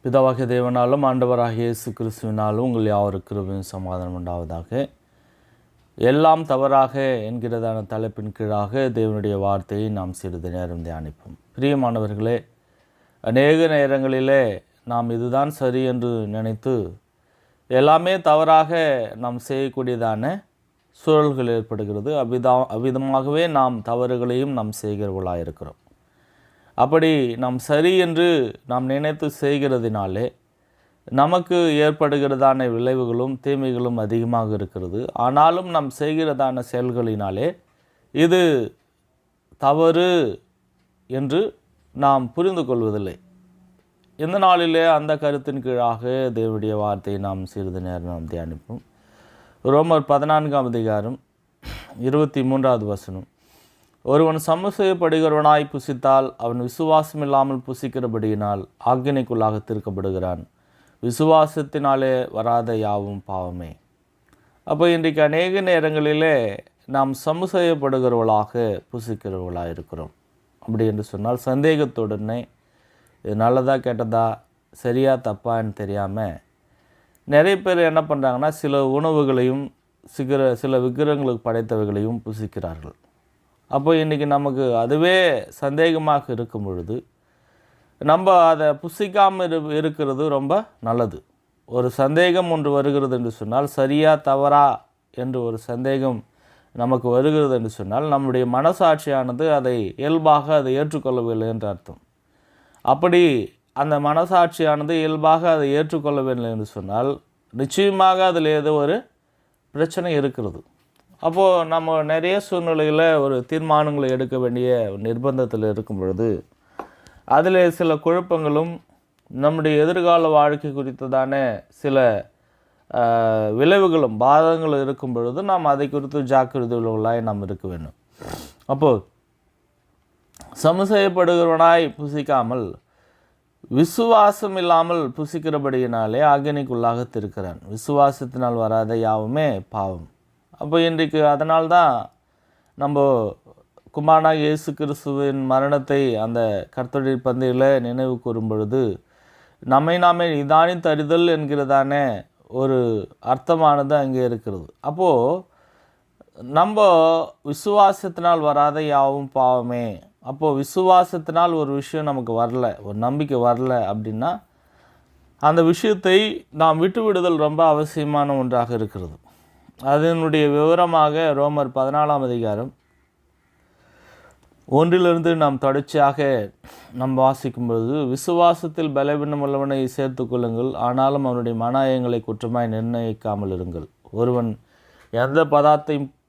பிதாவாகிய தேவனாலும் ஆண்டவராகிய இயேசு கிறிஸ்துவினாலும் உங்கள் யாவருக்கு கிருபையும் சமாதானம் உண்டாவதாக. எல்லாம் தவறாக என்கிறதான தலைப்பின் கீழாக தேவனுடைய வார்த்தையை நாம் சிறிது நேரம் தியானிப்போம். பிரியமானவர்களே, அநேக நேரங்களிலே நாம் இதுதான் சரி என்று நினைத்து எல்லாமே தவறாக நாம் செய்யக்கூடியதான சூழல்கள் ஏற்படுகிறது. அவ்விதமாகவே நாம் தவறுகளையும் நாம் செய்கிறவர்களாக இருக்கிறோம். அப்படி நாம் சரி என்று நாம் நினைத்து செய்கிறதினாலே நமக்கு ஏற்படுகிறதான விளைவுகளும் தீமைகளும் அதிகமாக இருக்கிறது. ஆனாலும் நாம் செய்கிறதான செயல்களினாலே இது தவறு என்று நாம் புரிந்து கொள்வதில்லை. இந்த நாளிலே அந்த கருத்தின் கீழாக தேவனுடைய வார்த்தையை நாம் சிறிது நேரம் நாம் தியானிப்போம். ரோமர் 14ஆம் அதிகாரம் 23வது வசனம். ஒருவன் சமசெய்யப்படுகிறவனாய் புசித்தால் அவன் விசுவாசம் இல்லாமல் புசிக்கிறபடியினால் ஆக்கினைக்குள்ளாக தீர்க்கப்படுகிறான். விசுவாசத்தினாலே வராத யாவும் பாவமே. அப்போ இன்றைக்கு அநேக நேரங்களிலே நாம் சமசெய்யப்படுகிறவர்களாக புசிக்கிறவர்களாக இருக்கிறோம். அப்படி என்று சொன்னால் சந்தேகத்துடனே இது நல்லதா கெட்டதா சரியா தப்பான்னு தெரியாமல் நிறைய பேர் என்ன பண்ணுறாங்கன்னா சில உணவுகளையும் சில விக்கிரகங்களுக்கு படைத்தவைகளையும் புசிக்கிறார்கள். அப்போ இன்றைக்கி நமக்கு அதுவே சந்தேகமாக இருக்கும் பொழுது நம்ம அதை புசிக்காமல் இருக்கிறது ரொம்ப நல்லது. ஒரு சந்தேகம் ஒன்று வருகிறது என்று சொன்னால் சரியா தவறா என்று ஒரு சந்தேகம் நமக்கு வருகிறது என்று சொன்னால் நம்முடைய மனசாட்சியானது அதை இயல்பாக அதை ஏற்றுக்கொள்ளவில்லை என்று அர்த்தம். அப்படி அந்த மனசாட்சியானது இயல்பாக அதை ஏற்றுக்கொள்ளவில்லை என்று சொன்னால் நிச்சயமாக அதில் ஏதோ ஒரு பிரச்சனை இருக்கிறது. அப்போது நம்ம நிறைய சூழ்நிலையில் ஒரு தீர்மானங்களை எடுக்க வேண்டிய நிர்பந்தத்தில் இருக்கும் பொழுது அதில் சில குழப்பங்களும் நம்முடைய எதிர்கால வாழ்க்கை குறித்ததான சில விளைவுகளும் பாதங்களும் இருக்கும் பொழுது நாம் அதை குறித்து ஜாக்கிரதை உள்ளவர்களாய் நாம் இருக்க வேண்டும். அப்போது சமசெய்யப்படுகிறவனாய் புசிக்காமல் விசுவாசம் இல்லாமல் புசிக்கிறபடியினாலே ஆக்கினைக்குள்ளாக இருக்கிறான். விசுவாசத்தினால் வராத யாவுமே பாவம். அப்போ இன்றைக்கு அதனால்தான் நம்ம குமாரனாகிய இயேசு கிறிஸ்துவின் மரணத்தை அந்த கர்த்தருடைய பந்தியில் நினைவு கூறும் பொழுது நம்மை நாமே நிதானித்து அறிதல் என்கிறதான ஒரு அர்த்தமானது அங்கே இருக்கிறது. அப்போது நம்ம விசுவாசத்தினால் வராத யாவும் பாவமே. அப்போது விசுவாசத்தினால் ஒரு விஷயம் நமக்கு வரல, ஒரு நம்பிக்கை வரல அப்படின்னா அந்த விஷயத்தை நாம் விட்டுவிடுதல் ரொம்ப அவசியமான ஒன்றாக இருக்கிறது. அதனுடைய விவரமாக ரோமர் 14ஆம் அதிகாரம் 1 நாம் தொடர்ச்சியாக நாம் வாசிக்கும்பொழுது, விசுவாசத்தில் பலவீனம் உள்ளவனை சேர்த்து கொள்ளுங்கள், ஆனாலும் அவனுடைய மனாயங்களை குற்றமாய் நிர்ணயிக்காமல் இருங்கள். ஒருவன் எந்த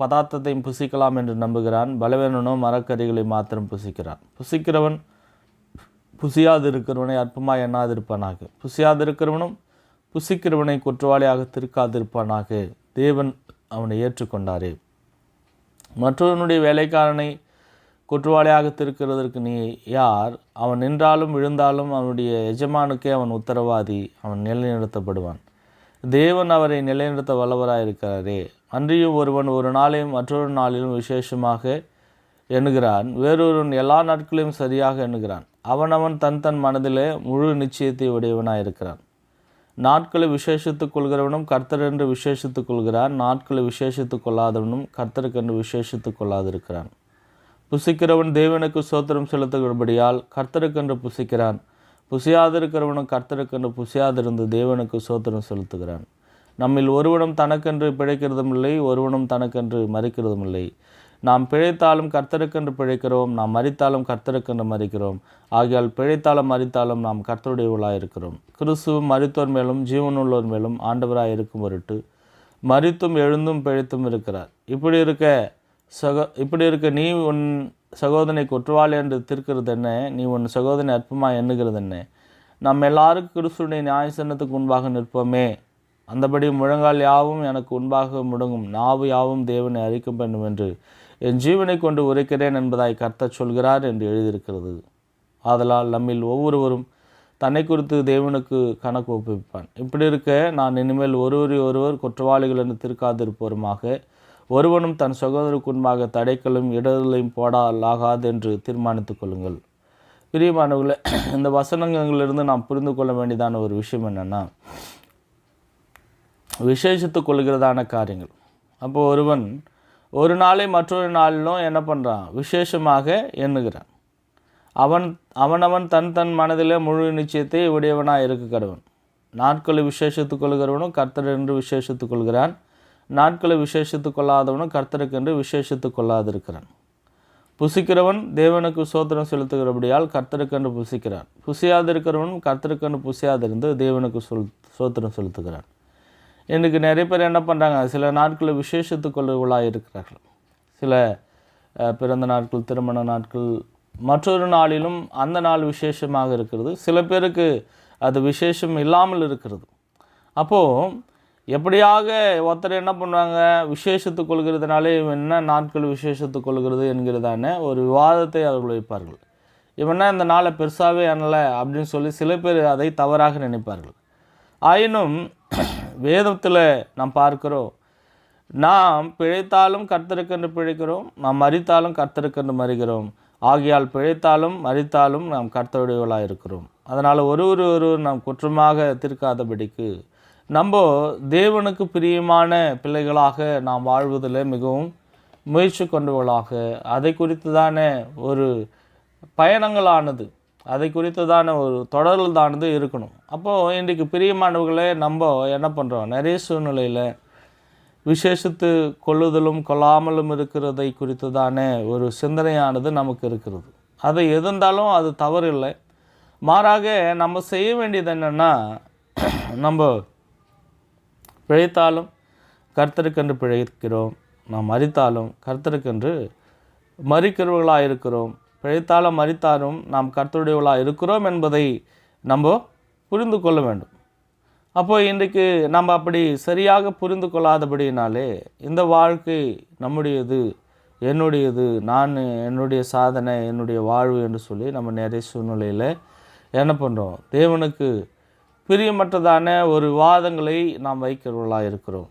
பதார்த்தத்தையும் புசிக்கலாம் என்று நம்புகிறான், பலவீனனோ மரக்கறிகளை மாத்திரம் புசிக்கிறான். புசிக்கிறவன் புசியாது இருக்கிறவனை அற்பமாய் எண்ணாதிருப்பானாக, புசியாது இருக்கிறவனும் புசிக்கிறவனை குற்றவாளியாக திருக்காதிருப்பானாக. தேவன் அவனை ஏற்றுக்கொண்டாரே. மற்றவனுடைய வேலைக்காரனை குற்றவாளியாக திருக்கிறதற்கு நீ யார்? அவன் நின்றாலும் விழுந்தாலும் அவனுடைய எஜமானுக்கே அவன் உத்தரவாதி, அவன் நிலைநிறுத்தப்படுவான். தேவன் அவரை நிலைநிறுத்த வல்லவராயிருக்கிறாரே. அன்றியும் ஒருவன் ஒரு நாளையும் மற்றொரு நாளிலும் விசேஷமாக எண்ணுகிறான், வேறொருவன் எல்லா நாட்களையும் சரியாக எண்ணுகிறான். அவனவன் தன் மனதிலே முழு நிச்சயத்தை உடையவனாயிருக்கிறான். நாட்களை விசேஷித்துக் கொள்கிறவனும் கர்த்தர் என்று விசேஷித்துக் கொள்கிறான், நாட்களை விசேஷித்துக் கொள்ளாதவனும் கர்த்தருக்கென்று விசேஷித்துக் கொள்ளாதிருக்கிறான். புசிக்கிறவன் தேவனுக்கு ஸ்தோத்திரம் செலுத்துகிறபடியால் கர்த்தருக்கென்று புசிக்கிறான். புசியாதிருக்கிறவனும் கர்த்தருக்கென்று புசியாதிருந்து தேவனுக்கு ஸ்தோத்திரம் செலுத்துகிறான். நம்மில் ஒருவனும் தனக்கென்று பிழைக்கிறதும் இல்லை, ஒருவனும் தனக்கென்று மறிக்கிறதும் இல்லை. நாம் பிழைத்தாலும் கர்த்தருக்கென்று பிழைக்கிறோம், நாம் மரித்தாலும் கர்த்தருக்கென்று மரிக்கிறோம். ஆகையால் பிழைத்தாலும் மரித்தாலும் நாம் கர்த்தருடையவர்களாக இருக்கிறோம். கிறிஸ்துவ மரித்தோர் மேலும் ஜீவனுள்ளோர் மேலும் ஆண்டவராக இருக்கும் பொருட்டு மரித்தும் எழுந்தும் பிழைத்தும் இருக்கிறார். இப்படி இருக்க நீ உன் சகோதரனை குற்றவாளி என்று தீர்க்கிறது என்ன? நீ உன் சகோதரனை அற்பமாக எண்ணுகிறது என்ன? நாம் எல்லாருக்கும் கிறிஸ்துடைய நியாயசன்னத்துக்கு முன்பாக நிற்போமே. அந்தபடி முழங்கால் யாவும் எனக்கு முன்பாக முடங்கும், நாவு யாவும் தேவனை அறிக்கும் வேண்டும் என்று என் ஜீவனை கொண்டு உரைக்கிறேன் என்பதாய் கர்த்தர் சொல்கிறார் என்று எழுதியிருக்கிறது. ஆதலால் நம்மில் ஒவ்வொருவரும் தன்னை குறித்து தேவனுக்கு கணக்கு ஒப்புவிப்பான். இப்படி இருக்க நான் இனிமேல் ஒருவர் குற்றவாளிகள் என்று தீர்க்காதிருப்போருமாக ஒருவனும் தன் சகோதரருக்கு முன்பாக தடைக்கலும் இடர்களையும் போடலாகாது என்று தீர்மானித்துக் கொள்ளுங்கள். பிரியமானவர்களே, இந்த வசனங்களிலிருந்து நாம் புரிந்து கொள்ள வேண்டியதான ஒரு விஷயம் என்னென்னா, விசேஷித்து கொள்கிறதான காரியங்கள். அப்போது ஒருவன் ஒரு நாளை மற்றொரு நாளிலும் என்ன பண்ணுறான்? விசேஷமாக எண்ணுகிறான். அவனவன் தன் மனதிலே முழு நிச்சயத்தை உடையவனாக இருக்க கடவன். நாட்களை விசேஷித்து கொள்கிறவனும் கர்த்தர் என்று விசேஷித்து கொள்கிறான். நாட்களை விசேஷித்து கொள்ளாதவனும் கர்த்தருக்கென்று விசேஷித்து கொள்ளாதிருக்கிறான். புசிக்கிறவன் தேவனுக்கு சோத்திரம் செலுத்துகிறபடியால் கர்த்தருக்கென்று புசிக்கிறான். புசியாதிருக்கிறவனும் கர்த்தருக்கென்று புசியாதிருந்து தேவனுக்கு சோத்திரம் செலுத்துகிறான். இன்றைக்கு நிறைய பேர் என்ன பண்ணுறாங்க? சில நாட்களில் விசேஷித்து கொள்ளுவர்களாக இருக்கிறார்கள். சில பிறந்த நாட்கள், திருமண நாட்கள், மற்றொரு நாளிலும் அந்த நாள் விசேஷமாக இருக்கிறது. சில பேருக்கு அது விசேஷம் இல்லாமல் இருக்கிறது. அப்போது எப்படியாக ஒருத்தர் என்ன பண்ணுவாங்க? விசேஷத்து கொள்கிறதுனாலே என்ன நாட்கள் விசேஷத்து கொள்கிறது என்கிறதான ஒரு விவாதத்தை அவர்கள் வைப்பார்கள். இவனா இந்த நாளை பெருசாகவே அண்ணலை அப்படின்னு சொல்லி சில பேர் அதை தவறாக நினைப்பார்கள். ஆயினும் வேதத்தில் நாம் பார்க்கிறோம், நாம் பிழைத்தாலும் கர்த்தருக்கென்று பிழைக்கிறோம், நாம் மரித்தாலும் கர்த்தருக்கென்று மரிக்கிறோம். ஆகையால் பிழைத்தாலும் மரித்தாலும் நாம் கர்த்தருடையவர்களாக இருக்கிறோம். அதனால் ஒருவர் நாம் குற்றமாக தீர்க்காதபடிக்கு நம்ம தேவனுக்கு பிரியமான பிள்ளைகளாக நாம் வாழ்வதில் மிகவும் முயற்சி கொண்டவர்களாக, அதை குறித்துதான ஒரு பயணங்களானது, அதை குறித்துதான ஒரு தொடர்தானது இருக்கணும். அப்போது இன்றைக்கு பிரியமானவர்களே, நம்ம என்ன பண்ணுறோம்? நிறைய சூழ்நிலையில் விசேஷித்து கொள்ளுதலும் கொள்ளாமலும் இருக்கிறதை குறித்துதான ஒரு சிந்தனையானது நமக்கு இருக்கிறது. அதை எதிர்ந்தாலும் அது தவறு இல்லை. மாறாக நம்ம செய்ய வேண்டியது என்னென்னா, நம்ம பிழைத்தாலும் கர்த்தருக்கென்று பிழைக்கிறோம், நாம் மரித்தாலும் கர்த்தருக்கென்று மரிக்கிறவர்களாக இருக்கிறோம். பிழைத்தாலும் மரித்தாலும் நாம் கர்த்தருடையவர்களாக இருக்கிறோம் என்பதை நம்ம புரிந்து கொள்ள வேண்டும். அப்போது இன்றைக்கு நம்ம அப்படி சரியாக புரிந்து கொள்ளாதபடினாலே இந்த வாழ்க்கை நம்முடையது, என்னுடையது, நான் என்னுடைய சாதனை, என்னுடைய வாழ்வு என்று சொல்லி நம்ம நிறைய சூழ்நிலையில் என்ன பண்ணுறோம்? தேவனுக்கு பிரியமற்றதான ஒரு விவாதங்களை நாம் வைக்கிறவர்களாக இருக்கிறோம்.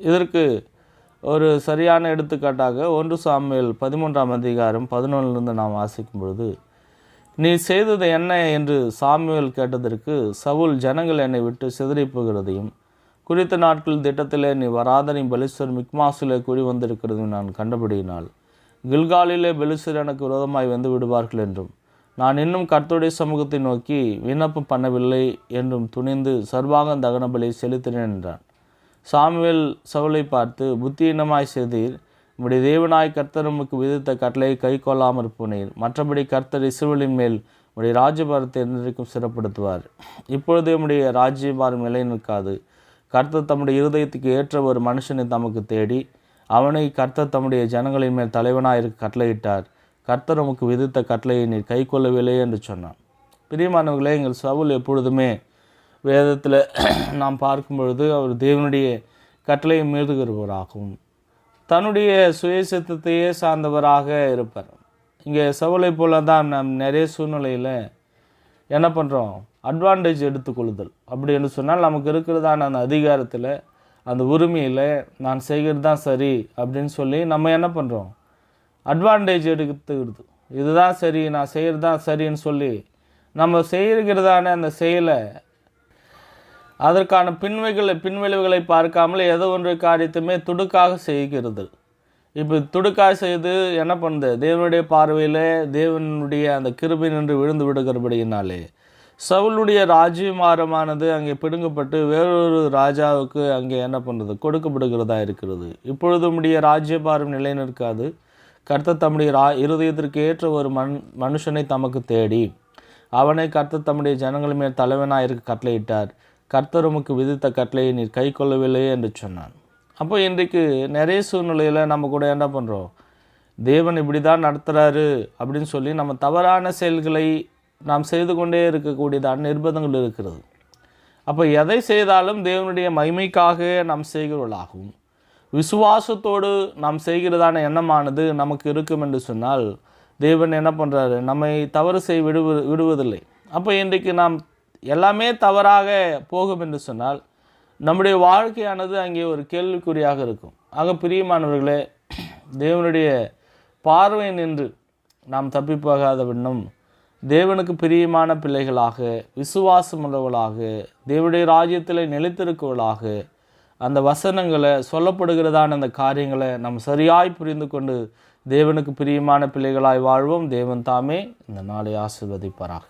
இதற்கு ஒரு சரியான எடுத்துக்காட்டாக 1 சாமுவேல் 13ஆம் அதிகாரம் 11 நாம் வாசிக்கும் பொழுது, நீ செய்தது என்ன என்று சாமுவேல் கேட்டதற்கு, சவுல் ஜனங்கள் என்னை விட்டு சிதறி போகிறதையும் குறித்த நாட்கள் திட்டத்திலே நீ வராத பெலிஸ்தர் மிக்மாசிலே கூடி வந்திருக்கிறதையும் நான் கண்டபடியினால் கில்காலிலே பெலிஸ்தர் எனக்கு விரோதமாய் வந்து விடுவார்கள் என்றும் நான் இன்னும் கர்த்தருடைய சமூகத்தை நோக்கி விண்ணப்பம் பண்ணவில்லை என்றும் துணிந்து சர்வாங்க தகன பலி செலுத்தினேன் என்றான். சாமுவேல் சவுலை பார்த்து, புத்தியீனமாய் செய்தீர், உம்முடைய தேவனாய் கர்த்தர் உமக்கு விதித்த கட்டளையை கை கொள்ளாமற் போனீர். மற்றபடி கர்த்தர் இஸ்ரவேலின் மேல் உம்முடைய ராஜ்யபாரத்தை என்றைக்கும் சிறப்படுத்துவார். இப்பொழுது உம்முடைய ராஜ்யபாரம் நிலை நிற்காது. கர்த்தர் தம்முடைய இருதயத்துக்கு ஏற்ற ஒரு மனுஷனை தமக்கு தேடி அவனை கர்த்தர் தம்முடைய ஜனங்களின் மேல் தலைவனாயிருக்க கட்டளையிட்டார். கர்த்தர் உமக்கு விதித்த கட்டளையை நீர் கை கொள்ளவில்லை என்று சொன்னான். பிரியமானவர்களே, எங்கள் சவுல் எப்பொழுதுமே வேதத்தில் நாம் பார்க்கும் பொழுது அவர் தேவனுடைய கட்டளையை மீறுகிறவராகவும் தன்னுடைய சுயசித்தத்தையே சார்ந்தவராக இருப்பார். இங்கே சவுலை போல தான் நாம் நிறைய சூழ்நிலையில் என்ன பண்ணுறோம்? அட்வான்டேஜ் எடுத்துக்கொள்ளுதல். அப்படி என்று சொன்னால் நமக்கு இருக்கிறதான அந்த அதிகாரத்தில், அந்த உரிமையில் நான் செய்கிறது தான் சரி அப்படின்னு சொல்லி நம்ம என்ன பண்ணுறோம்? அட்வான்டேஜ் எடுத்துக்கிறது. இதுதான் சரி, நான் செய்கிறது தான் சரின்னு சொல்லி நம்ம செய்கிறதான அந்த செயலை, அதற்கான பின்விளைவுகளை பார்க்காமல் ஏதோ ஒன்று காரியத்துமே துடுக்காக செய்கிறது. இப்போ துடுக்காக செய்து என்ன பண்ணுது? தேவனுடைய பார்வையில் தேவனுடைய அந்த கிருபை நின்று விழுந்து விடுகிறபடியினாலே சவுளுடைய ராஜ்யபாரமானது அங்கே பிடுங்கப்பட்டு வேறொரு ராஜாவுக்கு அங்கே என்ன பண்ணுறது? கொடுக்கப்படுகிறதா இருக்கிறது. இப்பொழுது உம்முடைய ராஜ்யபாரம் நிலை நிற்காது. கர்த்தர் தம்முடைய இருதயத்திற்கு ஏற்ற ஒரு மனுஷனை தமக்கு தேடி அவனை கர்த்தர் தம்முடைய ஜனங்கள் மேல் தலைவனாக இருக்க கட்டளையிட்டார். கர்த்தர் உமக்கு விதித்த கட்டளையை நீர் கை கொள்ளவில்லையே என்று சொன்னான். அப்போ இன்றைக்கு நிறைய சூழ்நிலையில் நம்ம கூட என்ன பண்ணுறோம்? தேவன் இப்படி தான் நடத்துகிறாரு அப்படின்னு சொல்லி நம்ம தவறான செயல்களை நாம் செய்து கொண்டே இருக்கக்கூடியதான நிர்பந்தங்கள் இருக்கிறது. அப்போ எதை செய்தாலும் தேவனுடைய மகிமைக்காக நாம் செய்கிறவர்களாகவும் விசுவாசத்தோடு நாம் செய்கிறதான எண்ணமானது நமக்கு இருக்கும் என்று சொன்னால் தேவன் என்ன பண்ணுறாரு? நம்மை தவறு விடுவதில்லை. அப்போ இன்றைக்கு நாம் எல்லாமே தவறாக போகும் என்று சொன்னால் நம்முடைய வாழ்க்கையானது அங்கே ஒரு கேள்விக்குறியாக இருக்கும். ஆக பிரியமானவர்களே, தேவனுடைய பார்வை நின்று நாம் தப்பி போகாத வண்ணம் தேவனுக்கு பிரியமான பிள்ளைகளாக, விசுவாசமுள்ளவர்களாக, தேவனுடைய ராஜ்யத்தில் நிலைத்திருக்கவர்களாக, அந்த வசனங்களை சொல்லப்படுகிறதான அந்த காரியங்களை நாம் சரியாய் புரிந்து கொண்டு தேவனுக்கு பிரியமான பிள்ளைகளாய் வாழ்வோம். தேவன் தாமே இந்த நாளை ஆசீர்வதிப்பாராக.